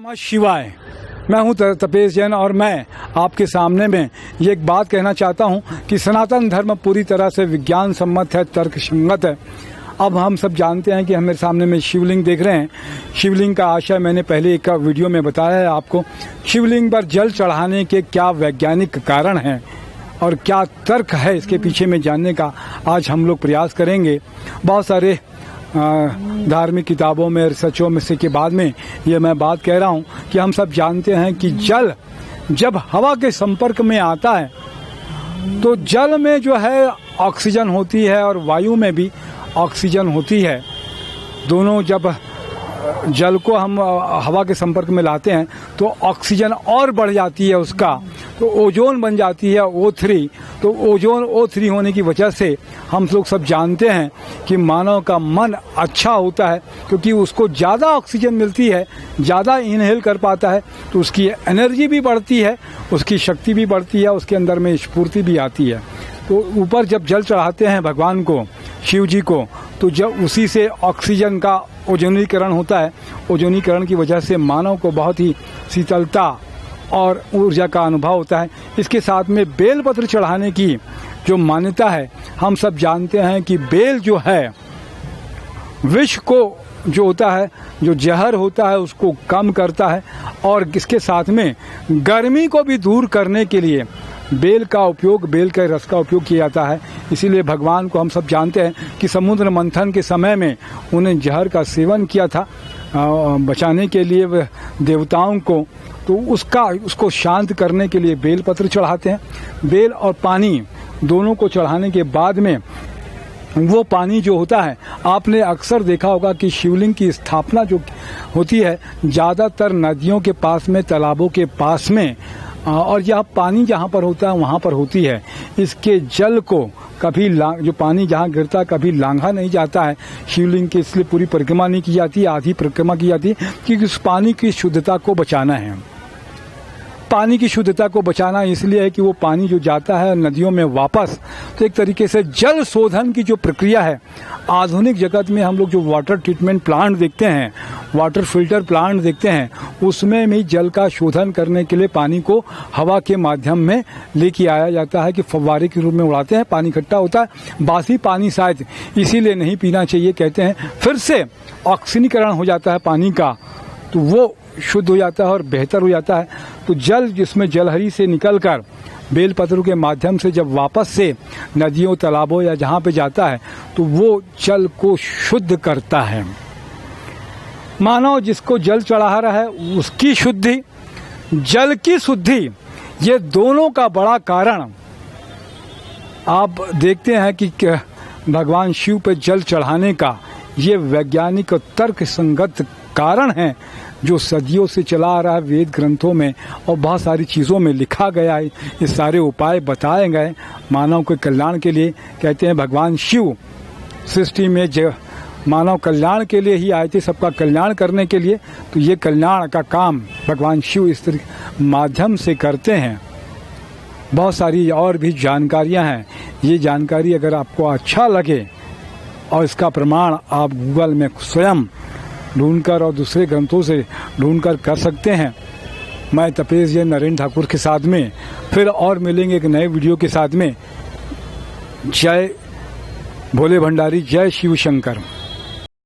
नमः शिवाय। मैं हूं तपेश जैन और मैं आपके सामने में ये एक बात कहना चाहता हूं कि सनातन धर्म पूरी तरह से विज्ञान सम्मत है, तर्क संगत है। अब हम सब जानते हैं कि हमारे सामने में शिवलिंग देख रहे हैं। शिवलिंग का आशय मैंने पहले एक वीडियो में बताया है आपको। शिवलिंग पर जल चढ़ाने के क्या वैज्ञानिक कारण हैं और क्या तर्क है इसके पीछे में जानने का आज हम लोग प्रयास करेंगे। बहुत सारे धार्मिक किताबों में रिसर्चों में से के बाद में ये मैं बात कह रहा हूँ कि हम सब जानते हैं कि जल जब हवा के संपर्क में आता है तो जल में जो है ऑक्सीजन होती है और वायु में भी ऑक्सीजन होती है। दोनों जब जल को हम हवा के संपर्क में लाते हैं तो ऑक्सीजन और बढ़ जाती है उसका, तो ओजोन बन जाती है O3। तो ओजोन O3 होने की वजह से हम लोग सब जानते हैं कि मानव का मन अच्छा होता है, क्योंकि उसको ज़्यादा ऑक्सीजन मिलती है, ज़्यादा इनहेल कर पाता है, तो उसकी एनर्जी भी बढ़ती है, उसकी शक्ति भी बढ़ती है, उसके अंदर में स्फूर्ति भी आती है। तो ऊपर जब जल चढ़ाते हैं भगवान को, शिव जी को, तो जब उसी से ऑक्सीजन का ओजोनीकरण होता है। ओजोनीकरण की वजह से मानव को बहुत ही शीतलता और ऊर्जा का अनुभव होता है। इसके साथ में बेलपत्र चढ़ाने की जो मान्यता है, हम सब जानते हैं कि बेल जो है विष को जो होता है, जो जहर होता है, उसको कम करता है और इसके साथ में गर्मी को भी दूर करने के लिए बेल का उपयोग, बेल के रस का उपयोग किया जाता है। इसीलिए भगवान को हम सब जानते हैं कि समुद्र मंथन के समय में उन्हें जहर का सेवन किया था बचाने के लिए देवताओं को, तो उसको शांत करने के लिए बेल पत्र चढ़ाते हैं। बेल और पानी दोनों को चढ़ाने के बाद में वो पानी जो होता है, आपने अक्सर देखा होगा कि शिवलिंग की स्थापना जो होती है ज़्यादातर नदियों के पास में, तालाबों के पास में, और यह पानी जहाँ पर होता है वहाँ पर होती है। इसके जल को कभी जो पानी जहाँ गिरता है कभी लांघा नहीं जाता है शिवलिंग की, इसलिए पूरी परिक्रमा नहीं की जाती, आधी परिक्रमा की जाती है, क्योंकि उस पानी की शुद्धता को बचाना है। पानी की शुद्धता को बचाना इसलिए है कि वो पानी जो जाता है नदियों में वापस, तो एक तरीके से जल शोधन की जो प्रक्रिया है, आधुनिक जगत में हम लोग जो वाटर ट्रीटमेंट प्लांट देखते हैं, वाटर फिल्टर प्लांट देखते हैं, उसमें भी जल का शोधन करने के लिए पानी को हवा के माध्यम में लेके आया जाता है कि फव्वारे के रूप में उड़ाते हैं, पानी इकट्ठा होता है। बासी पानी शायद इसीलिए नहीं पीना चाहिए, कहते हैं फिर से ऑक्सीकरण हो जाता है पानी का, तो वो शुद्ध हो जाता है और बेहतर हो जाता है। तो जल जिसमें जलहरी से निकलकर बेलपत्र के माध्यम से जब वापस से नदियों, तालाबों या जहाँ पे जाता है तो वो जल को शुद्ध करता है। मानव जिसको जल चढ़ा रहा है उसकी शुद्धि, जल की शुद्धि, ये दोनों का बड़ा कारण आप देखते हैं कि भगवान शिव पे जल चढ़ाने का ये वैज्ञानिक और तर्क संगत कारण है जो सदियों से चला आ रहा है। वेद ग्रंथों में और बहुत सारी चीज़ों में लिखा गया है, ये सारे उपाय बताए गए मानव के कल्याण के लिए। कहते हैं भगवान शिव सृष्टि में मानव कल्याण के लिए ही आए थे, सबका कल्याण करने के लिए। तो ये कल्याण का काम भगवान शिव इस माध्यम से करते हैं। बहुत सारी और भी जानकारियाँ हैं। ये जानकारी अगर आपको अच्छा लगे और इसका प्रमाण आप गूगल में स्वयं ढूंढकर और दूसरे ग्रंथों से ढूंढकर कर सकते हैं। मैं तपेश जैन नरेंद्र ठाकुर के साथ में फिर और मिलेंगे एक नए वीडियो के साथ में। जय भोले भंडारी, जय शिव शंकर।